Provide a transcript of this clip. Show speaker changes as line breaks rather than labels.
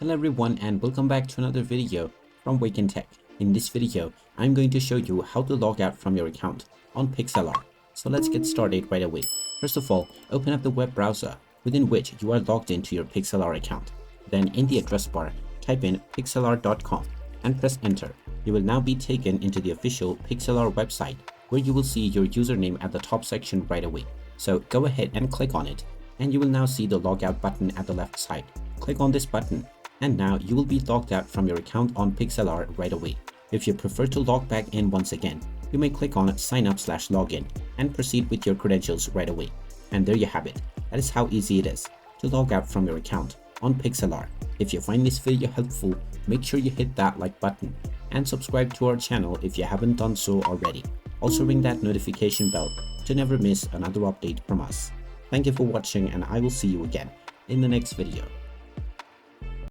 Hello everyone and welcome back to another video from Wake&Tech. In this video, I'm going to show you how to log out from your account on Pixlr. So let's get started right away. First of all, open up the web browser within which you are logged into your Pixlr account. Then in the address bar, type in pixlr.com and press enter. You will now be taken into the official Pixlr website where you will see your username at the top section right away. So go ahead and click on it and you will now see the logout button at the left side. Click on this button and now you will be logged out from your account on Pixlr right away. If you prefer to log back in once again, you may click on sign up/login and proceed with your credentials right away. And there you have it. That is how easy it is to log out from your account on Pixlr. If you find this video helpful, make sure you hit that like button and subscribe to our channel if you haven't done so already. Also ring that notification bell to never miss another update from us. Thank you for watching and I will see you again in the next video.